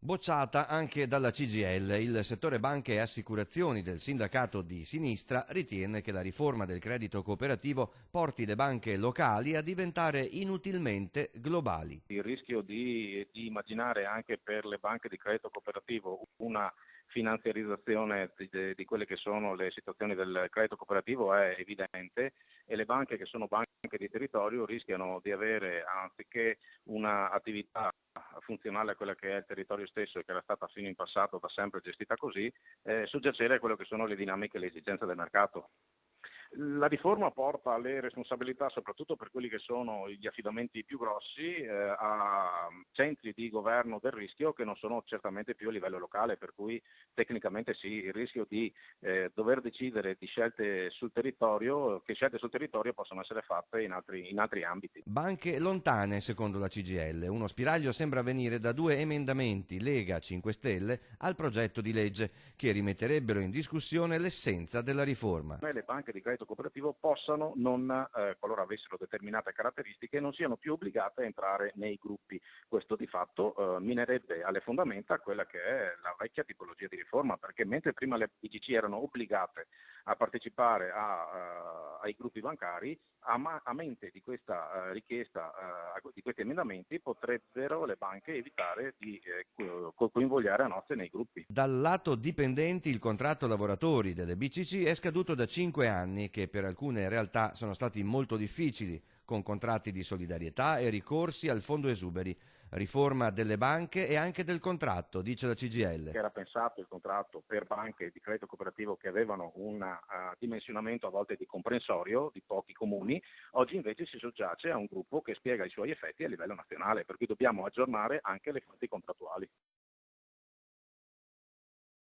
Bocciata anche dalla CGIL, il settore banche e assicurazioni del sindacato di sinistra ritiene che la riforma del credito cooperativo porti le banche locali a diventare inutilmente globali. Il rischio di immaginare anche per le banche di credito cooperativo una finanziarizzazione di quelle che sono le situazioni del credito cooperativo è evidente, e le banche che sono banche di territorio rischiano di avere, anziché un'attività funzionale a quella che è il territorio stesso e che era stata fino in passato da sempre gestita così, soggiacere a quello che sono le dinamiche e le esigenze del mercato. La riforma porta le responsabilità, soprattutto per quelli che sono gli affidamenti più grossi, a centri di governo del rischio che non sono certamente più a livello locale, per cui tecnicamente sì, il rischio di dover decidere di scelte sul territorio, che scelte sul territorio possono essere fatte in altri ambiti. Banche lontane, secondo la CGIL. Uno spiraglio sembra venire da due emendamenti Lega 5 Stelle al progetto di legge che rimetterebbero in discussione l'essenza della riforma. Le banche di credito cooperativo possano, qualora avessero determinate caratteristiche, non siano più obbligate a entrare nei gruppi. Questo di fatto minerebbe alle fondamenta quella che è la vecchia tipologia di riforma, perché mentre prima le BCC erano obbligate a partecipare ai gruppi bancari, a mente di questa richiesta, di questi emendamenti, potrebbero le banche evitare di coinvolgere a nozze nei gruppi. Dal lato dipendenti il contratto lavoratori delle BCC è scaduto da 5 anni che per alcune realtà sono stati molto difficili, con contratti di solidarietà e ricorsi al fondo esuberi. Riforma delle banche e anche del contratto, dice la CGIL. Che era pensato il contratto per banche di credito cooperativo che avevano un dimensionamento a volte di comprensorio di pochi comuni, oggi invece si soggiace a un gruppo che spiega i suoi effetti a livello nazionale, per cui dobbiamo aggiornare anche le fonti contrattuali.